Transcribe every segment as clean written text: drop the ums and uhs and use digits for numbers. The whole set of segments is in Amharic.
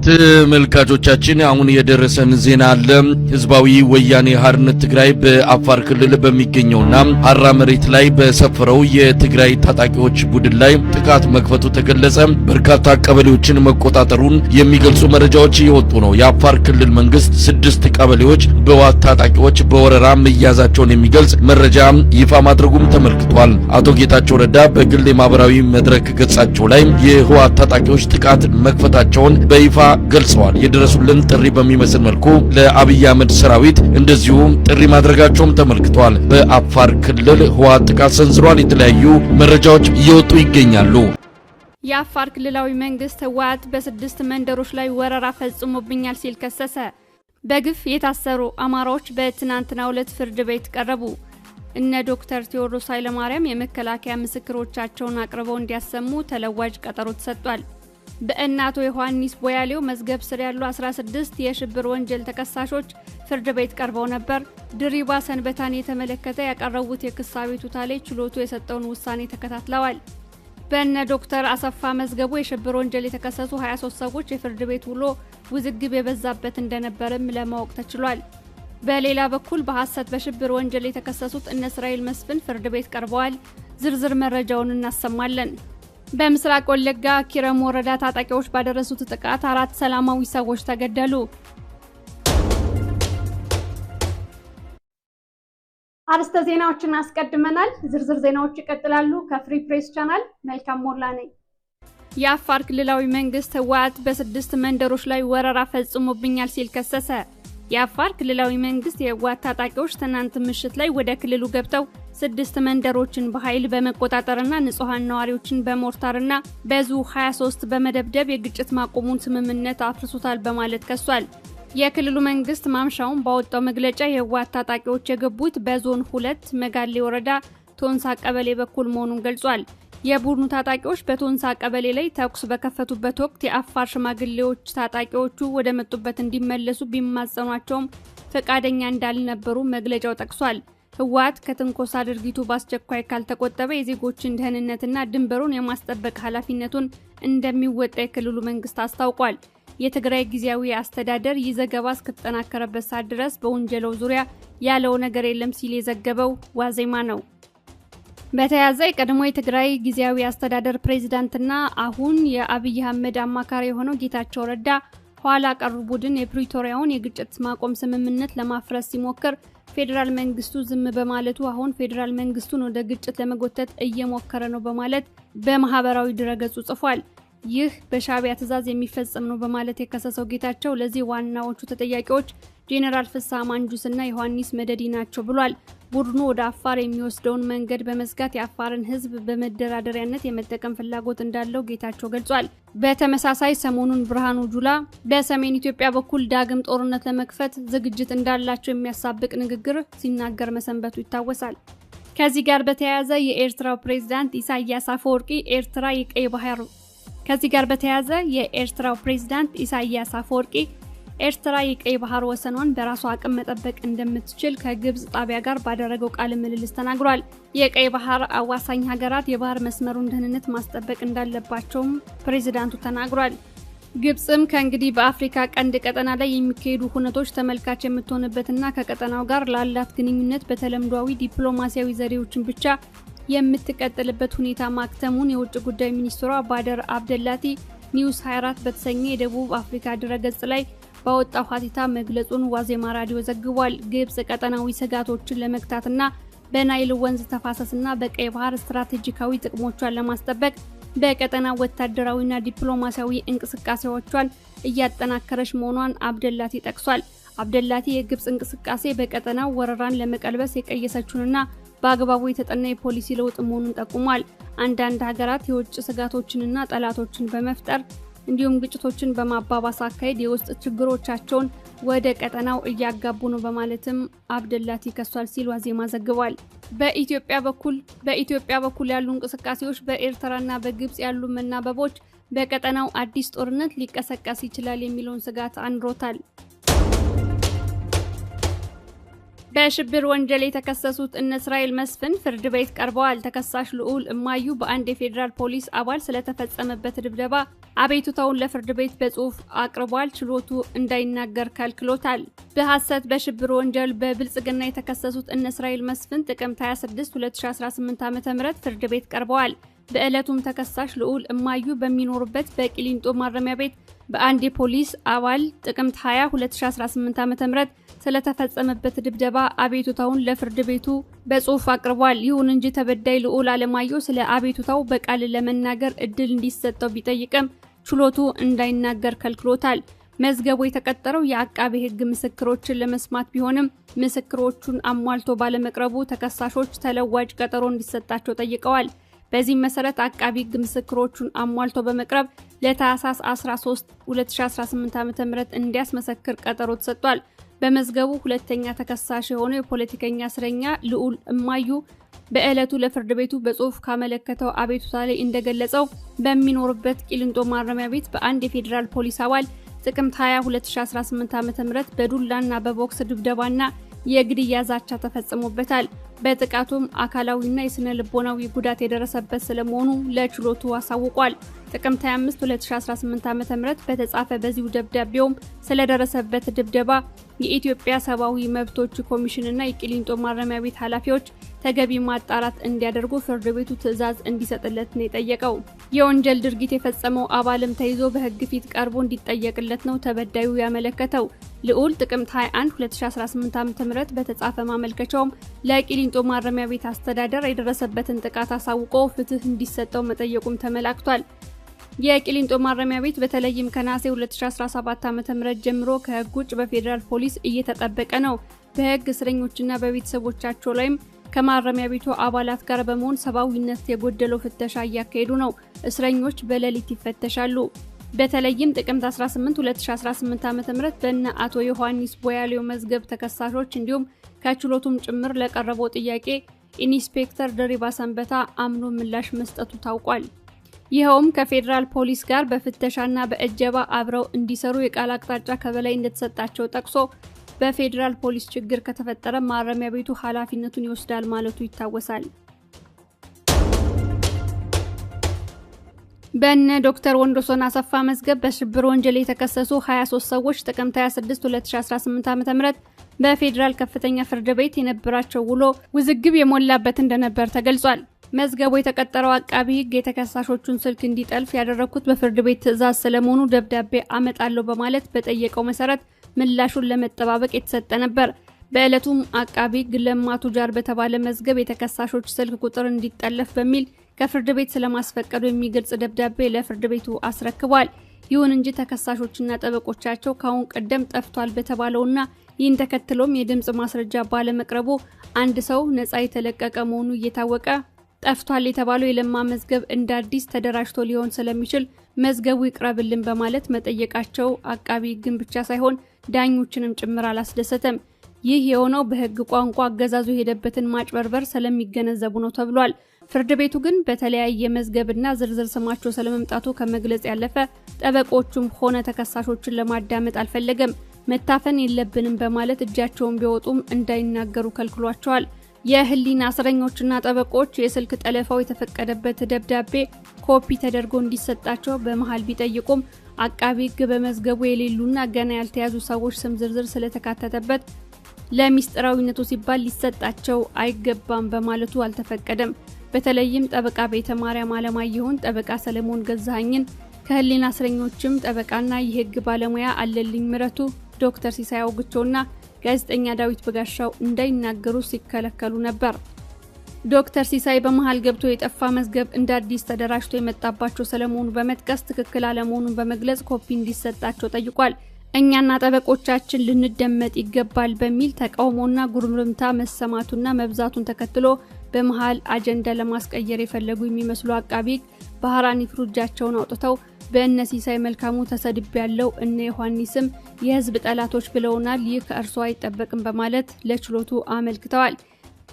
ተመልካቾቻችን አሁን የደረሰን ዜና አለ። ህዝባዊ ወያኔ ሓርነት ትግራይ በአፋር ክልል በሚገኘውና ሐራ መሬት ላይ በሰፈረው የትግራይ ታጣቂዎች ቡድን ላይ ጥቃት መክፈቱ ተገለጸ። በርካታ ቀበሌዎችን መቆጣጠሩን የሚገልጹ መረጃዎች እየወጡ ነው። የአፋር ክልል መንግስት 6 ቀበሌዎች በዋት ታጣቂዎች በወረራ መያዛቸውን የሚገልጽ መረጃ ይፋ ማድረጉም ተመልክቷል። አቶ ጌታቸው ረዳ በግል የማህበራዊ መድረክ ገጻቸው ላይ የህወሓት ታጣቂዎች ጥቃት መክፈታቸውን በይፋ ገልጸዋል። የደረሱልን ጥሪ በሚመስል መልኩ ለአብይ አህመድ ሰራዊት እንደዚሁ ጥሪ ማድረጋቸውም ተመልክቷል። በአፋር ክልል ህወሓት ጥቃት ሰንዝሯል። የተለያዩ መረጃዎች እየወጡ ይገኛሉ። የአፋር ክልላዊ መንግስት ህወሓት በ6 መንደሮች ላይ ወረራ ፈጽሞብኛል ሲል ከሰሰ። በግፍ የታሰሩ አማራዎች በትናንትናው ዕለት ፍርድ ቤት ቀረቡ። እነ ዶክተር ቴዎድሮስ ኃይለማርያም የመከላከያ ምስክሮቻቸውን አቅርበው እንዲያሰሙ ተለዋጭ ቀጠሮ ተሰጥቷል። በእናቶ ዮሐንስ ቦያሌው መዝገብ ስር ያሉ 16 የሽብር ወንጀል ተከሳሾች ፍርድ ቤት ቀርበው ነበር። ድሪባ ሰንበታን የተመለከተ ያቀረቡት የክስ አቤቱታ ላይ ችሎቱ የሰጠውን ውሳኔ ተከታትለዋል። በእነ ዶክተር አሰፋ መዝገቡ የሽብር ወንጀል የተከሰሱ 23 ሰዎች የፍርድ ቤት ውሎ ውዝግብ የበዛበት እንደነበርም ለማወቅ ተችሏል። በሌላ በኩል በሐሰት በሽብር ወንጀል የተከሰሱት እነ እስራኤል መስፍን ፍርድ ቤት ቀርበዋል። ዝርዝር መረጃውን እናሰማለን። በምስራቅ ወለጋ ኪረም ወረዳ ታጣቂዎች ባደረሱት ጥቃት 4 ሰላማዊ ሰዎች ተገደሉ። አርስተ ዜናዎችን አስቀድመናል። ዝርዝር ዜናዎች ይቀጥላሉ። ከፍሪ ፕሬስ ቻናል መልካም ሞላ ነኝ። የአፋር ክልላዊ መንግስት ህወሓት በ6 መንደሮች ላይ ወረራ ፈጽሞብኛል ሲል ከሰሰ። የአፋር ክልላዊ መንግስት የህወሓት ታጣቂዎች ትናንት ምሽት ላይ ወደ ክልሉ ገብተው 6 መንደሮችን በኃይል በመቆጣጠርና ንጹሃን ነዋሪዎችን በሞርታርና በዙ 23 በመደብደብ የግጭት ማቆሙን ስምምነት አፍርሶታል በማለት ከሷል። የክልሉ መንግስት ማምሻውን ባወጣው መግለጫ የህወሓት ታጣቂዎች የገቡት በዞን 2 መጋሌ ወረዳ ቶንሳ ቀበሌ በኩል መሆኑን ገልጿል። የቡድኑ ታጣቂዎች በቶንሳ ቀበሌ ላይ ተኩስ በከፈቱበት ወቅት የአፋር ሽማግሌዎች ታጣቂዎቹ ወደ መጡበት እንዲመለሱ ቢማጸኗቸውም ፈቃደኛ እንዳልነበሩ መግለጫው ጠቅሷል። ህወሓት ከትንኮሳ ድርጊቱ በአስቸኳይ ካልተቆጠበ የዜጎችን ደህንነትና ድንበሩን የማስጠበቅ ኃላፊነቱን እንደሚወጣ የክልሉ መንግስት አስታውቋል። የትግራይ ጊዜያዊ አስተዳደር ይህ ዘገባ እስከተጠናከረበት ሰዓት ድረስ በወንጀለው ዙሪያ ያለው ነገር የለም ሲል የዘገበው ዋዜማ ነው። በተያያዘ የቀድሞ የትግራይ ጊዜያዊ አስተዳደር ፕሬዝዳንትና አሁን የአብይ አህመድ አማካሪ የሆነው ጌታቸው ረዳ ኋላ ቀሩ ቡድን የፕሪቶሪያውን የግጭት ማቆም ስምምነት ለማፍረስ ሲሞክር ፌደራል መንግስቱ ዝም በማለቱ አሁን ፌደራል መንግስቱን ወደ ግጭት ለመጎተት እየሞከረ ነው በማለት በማህበራዊ ድረገጹ ጽፏል። ይህ በሻዕቢያ ትዕዛዝ የሚፈጸም ነው በማለት የከሰሰው ጌታቸው ለዚህ ዋናዎቹ ተጠያቂዎች ጄኔራል ፍስሐ ማንጁስና ዮሐንስ መደዲ ናቸው ብሏል። ቡድኑ ወደ አፋር የሚወስደውን መንገድ በመዝጋት የአፋርን ህዝብ በመደራደሪያነት የመጠቀም ፍላጎት እንዳለው ጌታቸው ገልጿል። በተመሳሳይ ሰሞኑን ብርሃኑ ጁላ በሰሜን ኢትዮጵያ በኩል ዳግም ጦርነት ለመክፈት ዝግጅት እንዳላቸው የሚያሳብቅ ንግግር ሲናገር መሰንበቱ ይታወሳል። ከዚህ ጋር በተያያዘ የኤርትራው ፕሬዝዳንት ኢሳያስ አፈወርቂ ኤርትራ የቀይ ባህር ወሰኗን በራሷ አቅም መጠበቅ እንደምትችል ከግብጽ ጣቢያ ጋር ባደረገው ቃለ ምልልስ ተናግሯል። የቀይ ባህር አዋሳኝ ሀገራት የባህር መስመሩን ደህንነት ማስጠበቅ እንዳለባቸውም ፕሬዝዳንቱ ተናግሯል። ግብጽም ከእንግዲህ በአፍሪካ ቀንድ ቀጠና ላይ የሚካሄዱ ሁነቶች ተመልካች የምትሆንበትና ከቀጠናው ጋር ላላት ግንኙነት በተለምዷዊ ዲፕሎማሲያዊ ዘዴዎችን ብቻ የምትቀጥልበት ሁኔታ ማክተሙን የውጭ ጉዳይ ሚኒስትሯ ባደር አብደላቲ ኒውስ 24 በተሰኘ የደቡብ አፍሪካ ድረገጽ ላይ ባወጣው ሀተታ መግለጹን ዋዜማ ራዲዮ ዘግቧል። ግብጽ ቀጠናዊ ስጋቶችን ለመግታትና በናይል ወንዝ ተፋሰስና በቀይ ባህር ስትራቴጂካዊ ጥቅሞቿን ለማስጠበቅ በቀጠናው ወታደራዊና ዲፕሎማሲያዊ እንቅስቃሴዎቿን እያጠናከረች መሆኗን አብደላቲ ጠቅሷል። አብደላቲ የግብጽ እንቅስቃሴ በቀጠናው ወረራን ለመቀልበስ የቀየሰችውንና በአግባቡ የተጠና የፖሊሲ ለውጥ መሆኑን ጠቁሟል። አንዳንድ ሀገራት የውጭ ስጋቶችንና ጠላቶችን በመፍጠር እንዲሁም ግጭቶችን በማባባስ አካሄድ የውስጥ ችግሮቻቸውን ወደ ቀጠናው እያጋቡ ነው በማለትም አብደላቲ ከሷል ሲል ዋዜማ ዘግቧል። በኢትዮጵያ በኩል ያሉ እንቅስቃሴዎች በኤርትራና በግብጽ ያሉ መናበቦች በቀጠናው አዲስ ጦርነት ሊቀሰቀስ ይችላል የሚለውን ስጋት አንሮታል። በሽብር ወንጀል የተከሰሱት እነ እስራኤል መስፍን ፍርድ ቤት ቀርበዋል። ተከሳሽ ልዑል እማዩ በአንድ የፌዴራል ፖሊስ አባል ስለተፈጸመበት ድብደባ አቤቱታውን ለፍርድ ቤት በጽሁፍ አቅርቧል። ችሎቱ እንዳይናገር ከልክሎታል። በሐሰት በሽብር ወንጀል በብልጽግና የተከሰሱት እነ እስራኤል መስፍን ጥቅምት 26 2018 ዓ.ም ፍርድ ቤት ቀርበዋል። በዕለቱም ተከሳሽ ልዑል እማዩ በሚኖሩበት በቂሊንጦ ማረሚያ ቤት በአንድ የፖሊስ አባል ጥቅምት 20 2018 ዓ.ም ስለተፈጸመበት ድብደባ አቤቱታውን ለፍርድ ቤቱ በጽሁፍ አቅርቧል። ይሁን እንጂ ተበዳይ ልዑል አለማየሁ ስለ አቤቱታው በቃል ለመናገር እድል እንዲሰጠው ቢጠይቅም ችሎቱ እንዳይናገር ከልክሎታል። መዝገቡ የተቀጠረው የአቃቤ ሕግ ምስክሮችን ለመስማት ቢሆንም ምስክሮቹን አሟልቶ ባለመቅረቡ ተከሳሾች ተለዋጭ ቀጠሮ እንዲሰጣቸው ጠይቀዋል። በዚህ መሰረት አቃቤ ሕግ ምስክሮቹን አሟልቶ በመቅረብ ለታህሳስ 13 2018 ዓ.ም እንዲያስመሰክር ቀጠሮ ተሰጥቷል። በመዝገቡ ሁለተኛ ተከሳሽ የሆነው የፖለቲከኛ እስረኛ ልዑል እማዩ በዕለቱ ለፍርድ ቤቱ በጽሁፍ ካመለከተው አቤቱታ ላይ እንደገለጸው በሚኖርበት ቂሊንጦ ማረሚያ ቤት በአንድ የፌዴራል ፖሊስ አባል ጥቅምት 20 2018 ዓ.ም በዱላና በቦክስ ድብደባና የግድያ ዛቻ ተፈጽሞበታል። በጥቃቱም አካላዊና የስነ ልቦናዊ ጉዳት የደረሰበት ስለመሆኑ ለችሎቱ አሳውቋል። ጥቅምት 25 2018 ዓ.ም በተጻፈ በዚሁ ደብዳቤውም ስለደረሰበት ድብደባ የኢትዮጵያ ሰብአዊ መብቶች ኮሚሽንና የቂሊንጦ ማረሚያ ቤት ኃላፊዎች ተገቢ ማጣራት እንዲያደርጉ ፍርድ ቤቱ ትዕዛዝ እንዲሰጥለት ነው የጠየቀው። የወንጀል ድርጊት የፈጸመው አባልም ተይዞ በሕግ ፊት ቀርቦ እንዲጠየቅለት ነው ተበዳዩ ያመለከተው። ልዑል ጥቅምት 21 2018 ዓ.ም በተጻፈ ማመልከቻውም ለቂሊንጦ ማረሚያ ቤት አስተዳደር የደረሰበትን ጥቃት አሳውቆ ፍትህ እንዲሰጠው መጠየቁም ተመላክቷል። የቂሊንጦ ማረሚያ ቤት በተለይም ከነሐሴ 2017 ዓ.ም ጀምሮ ከሕግ ውጭ በፌዴራል ፖሊስ እየተጠበቀ ነው። በሕግ እስረኞችና በቤተሰቦቻቸው ላይም ከማረሚያ ቤቱ አባላት ጋር በመሆን ሰብአዊነት የጎደለው ፍተሻ እያካሄዱ ነው። እስረኞች በሌሊት ይፈተሻሉ። በተለይም ጥቅምት 18 2018 ዓ.ም በእነ አቶ ዮሐንስ ቦያሌው መዝገብ ተከሳሾች እንዲሁም ከችሎቱም ጭምር ለቀረበው ጥያቄ ኢንስፔክተር ደሪባ ሰንበታ አምኖ ምላሽ መስጠቱ ታውቋል። ይኸውም ከፌዴራል ፖሊስ ጋር በፍተሻና በእጀባ አብረው እንዲሰሩ የቃል አቅጣጫ ከበላይ እንደተሰጣቸው ጠቅሶ በፌዴራል ፖሊስ ችግር ከተፈጠረ ማረሚያ ቤቱ ኃላፊነቱን ይወስዳል ማለቱ ይታወሳል። በእነ ዶክተር ወንዶሰን አሰፋ መዝገብ በሽብር ወንጀል የተከሰሱ 23 ሰዎች ጥቅምት 26 2018 ዓ.ም በፌዴራል ከፍተኛ ፍርድ ቤት የነበራቸው ውሎ ውዝግብ የሞላበት እንደነበር ተገልጿል። መዝገቡ የተቀጠረው አቃቤ ሕግ የተከሳሾቹን ስልክ እንዲጠልፍ ያደረኩት በፍርድ ቤት ትዕዛዝ ስለመሆኑ ደብዳቤ አመጣለሁ በማለት በጠየቀው መሰረት ምላሹን ለመጠባበቅ የተሰጠ ነበር። በዕለቱም አቃቤ ሕግ ለማ ቱጃር በተባለ መዝገብ የተከሳሾች ስልክ ቁጥር እንዲጠለፍ በሚል ከፍርድ ቤት ስለማስፈቀዱ የሚገልጽ ደብዳቤ ለፍርድ ቤቱ አስረክቧል። ይሁን እንጂ ተከሳሾችና ጠበቆቻቸው ካሁን ቀደም ጠፍቷል በተባለውና ይህን ተከትሎም የድምጽ ማስረጃ ባለመቅረቡ አንድ ሰው ነፃ የተለቀቀ መሆኑ እየታወቀ ጠፍቷል የተባለው የለማ መዝገብ እንደ አዲስ ተደራጅቶ ሊሆን ስለሚችል መዝገቡ ይቅረብልን በማለት መጠየቃቸው አቃቤ ሕግን ብቻ ሳይሆን ዳኞችንም ጭምር አላስደሰተም። ይህ የሆነው በሕግ ቋንቋ አገዛዙ የሄደበትን ማጭበርበር ስለሚገነዘቡ ነው ተብሏል። ፍርድ ቤቱ ግን በተለያየ መዝገብና ዝርዝር ስማቸው ስለመምጣቱ ከመግለጽ ያለፈ ጠበቆቹም ሆነ ተከሳሾችን ለማዳመጥ አልፈለገም። መታፈን የለብንም በማለት እጃቸውን ቢወጡም እንዳይናገሩ ከልክሏቸዋል። የህሊና እስረኞችና ጠበቆች የስልክ ጠለፋው የተፈቀደበት ደብዳቤ ኮፒ ተደርጎ እንዲሰጣቸው በመሃል ቢጠይቁም አቃቤ ሕግ በመዝገቡ የሌሉና ገና ያልተያዙ ሰዎች ስም ዝርዝር ስለተካተተበት ለሚስጥራዊነቱ ሲባል ሊሰጣቸው አይገባም በማለቱ አልተፈቀደም። በተለይም ጠበቃ ቤተ ማርያም አለማየሁን፣ ጠበቃ ሰለሞን ገዛኸኝን፣ ከህሊና እስረኞችም ጠበቃና የህግ ባለሙያ አለልኝ ምረቱ፣ ዶክተር ሲሳይ አውግቾና ጋዜጠኛ ዳዊት በጋሻው እንዳይናገሩ ሲከለከሉ ነበር። ዶክተር ሲሳይ በመሃል ገብቶ የጠፋ መዝገብ እንደ አዲስ ተደራጅቶ የመጣባቸው ስለመሆኑ በመጥቀስ ትክክል አለመሆኑን በመግለጽ ኮፒ እንዲሰጣቸው ጠይቋል። እኛና ጠበቆቻችን ልንደመጥ ይገባል በሚል ተቃውሞና ጉርምርምታ መሰማቱና መብዛቱን ተከትሎ በመሃል አጀንዳ ለማስቀየር የፈለጉ የሚመስሉ አቃቤ ሕግ ባህራን ይፍሩጃቸውን አውጥተው በእነ ሲሳይ መልካሙ ተሰድብ ያለው እነ ዮሐንስም የህዝብ ጠላቶች ብለውናል፣ ይህ ከእርሷ አይጠበቅም በማለት ለችሎቱ አመልክተዋል።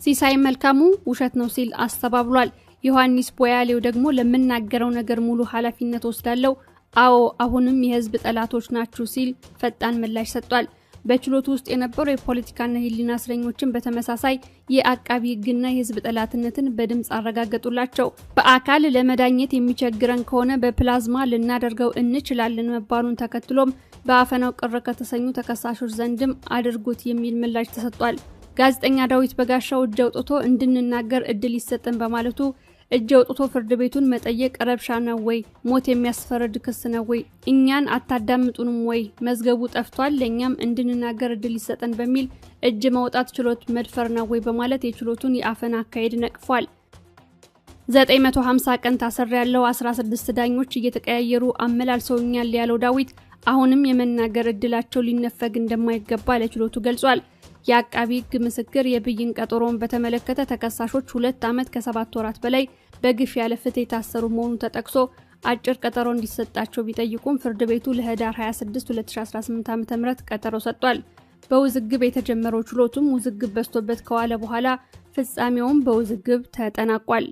ሲሳይ መልካሙ ውሸት ነው ሲል አስተባብሏል። ዮሐንስ ቦያሌው ደግሞ ለምናገረው ነገር ሙሉ ኃላፊነት ወስዳለው፣ አዎ አሁንም የህዝብ ጠላቶች ናችሁ ሲል ፈጣን ምላሽ ሰጥቷል። በችሎቱ ውስጥ የነበሩ የፖለቲካና የህሊና እስረኞችን በተመሳሳይ የአቃቢ ህግና የህዝብ ጠላትነትን በድምጽ አረጋገጡላቸው። በአካል ለመዳኘት የሚቸግረን ከሆነ በፕላዝማ ልናደርገው እንችላለን መባሉን ተከትሎም በአፈናው ቅር ከተሰኙ ተከሳሾች ዘንድም አድርጉት የሚል ምላሽ ተሰጥቷል። ጋዜጠኛ ዳዊት በጋሻው እጅ አውጥቶ እንድንናገር እድል ይሰጠን በማለቱ እጅ አውጥቶ ፍርድ ቤቱን መጠየቅ ረብሻ ነው ወይ? ሞት የሚያስፈርድ ክስ ነው ወይ? እኛን አታዳምጡንም ወይ? መዝገቡ ጠፍቷል፣ ለኛም እንድንናገር እድል ይሰጠን በሚል እጅ ማውጣት ችሎት መድፈር ነው ወይ በማለት የችሎቱን የአፈና አካሄድ ነቅፏል። 950 ቀን ታሰር ያለው 16 ዳኞች እየተቀያየሩ አመላልሰውኛል ያለው ዳዊት አሁንም የመናገር እድላቸው ሊነፈግ እንደማይገባ ለችሎቱ ገልጿል። የአቃቢ ህግ ምስክር የብይን ቀጠሮን በተመለከተ ተከሳሾች 2 ዓመት ከ7 ወራት በላይ በግፍ ያለ ፍትህ የታሰሩ መሆኑን ተጠቅሶ አጭር ቀጠሮ እንዲሰጣቸው ቢጠይቁም ፍርድ ቤቱ ለህዳር 26 2018 ዓ.ም ቀጠሮ ሰጥቷል። በውዝግብ የተጀመረው ችሎቱም ውዝግብ በዝቶበት ከዋለ በኋላ ፍጻሜውን በውዝግብ ተጠናቋል።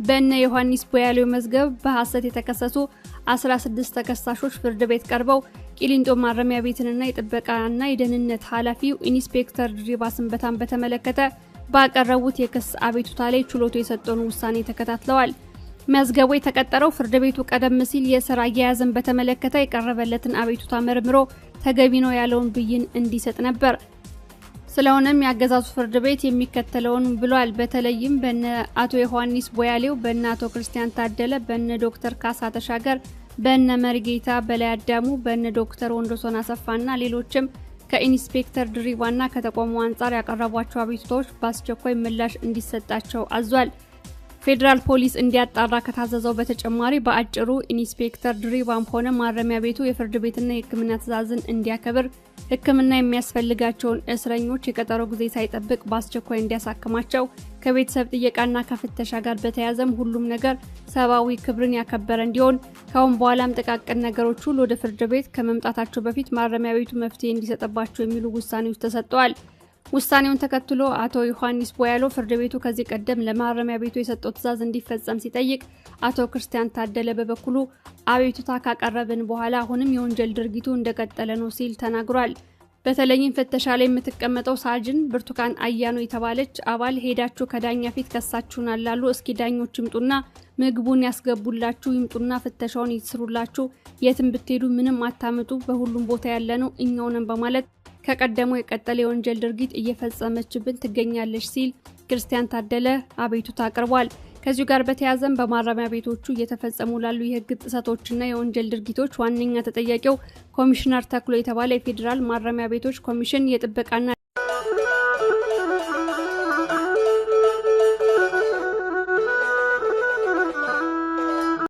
በእነ ዮሐንስ ቦያሌው መዝገብ በሐሰት የተከሰሱ 16 ተከሳሾች ፍርድ ቤት ቀርበው ቂሊንጦ ማረሚያ ቤትንና የጥበቃና የደህንነት ኃላፊው ኢንስፔክተር ድሪባ ሰንበታን በተመለከተ ባቀረቡት የክስ አቤቱታ ላይ ችሎቱ የሰጠውን ውሳኔ ተከታትለዋል። መዝገቡ የተቀጠረው ፍርድ ቤቱ ቀደም ሲል የሥራ አያያዝን በተመለከተ የቀረበለትን አቤቱታ መርምሮ ተገቢ ነው ያለውን ብይን እንዲሰጥ ነበር። ስለሆነም ያገዛዙ ፍርድ ቤት የሚከተለውን ብሏል። በተለይም በእነ አቶ ዮሐንስ ቦያሌው፣ በእነ አቶ ክርስቲያን ታደለ፣ በእነ ዶክተር ካሳ ተሻገር፣ በእነ መርጌታ በላይ አዳሙ፣ በእነ ዶክተር ወንዶሶን አሰፋና ሌሎችም ከኢንስፔክተር ድሪባና ከተቋሙ አንጻር ያቀረቧቸው አቤቱታዎች በአስቸኳይ ምላሽ እንዲሰጣቸው አዟል። ፌዴራል ፖሊስ እንዲያጣራ ከታዘዘው በተጨማሪ በአጭሩ ኢንስፔክተር ድሪባም ሆነ ማረሚያ ቤቱ የፍርድ ቤትና የሕክምና ትዕዛዝን እንዲያከብር፣ ሕክምና የሚያስፈልጋቸውን እስረኞች የቀጠሮ ጊዜ ሳይጠብቅ በአስቸኳይ እንዲያሳክማቸው፣ ከቤተሰብ ጥየቃና ከፍተሻ ጋር በተያያዘም ሁሉም ነገር ሰብአዊ ክብርን ያከበረ እንዲሆን፣ ካሁን በኋላም ጥቃቅን ነገሮች ሁሉ ወደ ፍርድ ቤት ከመምጣታቸው በፊት ማረሚያ ቤቱ መፍትሄ እንዲሰጥባቸው የሚሉ ውሳኔዎች ተሰጥተዋል። ውሳኔውን ተከትሎ አቶ ዮሐንስ ቦያሎ ፍርድ ቤቱ ከዚህ ቀደም ለማረሚያ ቤቱ የሰጠው ትዕዛዝ እንዲፈጸም ሲጠይቅ፣ አቶ ክርስቲያን ታደለ በበኩሉ አቤቱታ ካቀረብን በኋላ አሁንም የወንጀል ድርጊቱ እንደቀጠለ ነው ሲል ተናግሯል። በተለይም ፍተሻ ላይ የምትቀመጠው ሳጅን ብርቱካን አያኖ የተባለች አባል ሄዳችሁ ከዳኛ ፊት ከሳችሁናል አሉ። እስኪ ዳኞች ይምጡና ምግቡን ያስገቡላችሁ፣ ይምጡና ፍተሻውን ይስሩላችሁ፣ የትም ብትሄዱ ምንም አታመጡ፣ በሁሉም ቦታ ያለነው እኛው ነን በማለት ከቀደመው የቀጠለ የወንጀል ድርጊት እየፈጸመችብን ትገኛለች ሲል ክርስቲያን ታደለ አቤቱታ አቅርቧል። ከዚሁ ጋር በተያያዘም በማረሚያ ቤቶቹ እየተፈጸሙ ላሉ የህግ ጥሰቶችና የወንጀል ድርጊቶች ዋነኛ ተጠያቂው ኮሚሽነር ተክሎ የተባለ የፌዴራል ማረሚያ ቤቶች ኮሚሽን የጥበቃና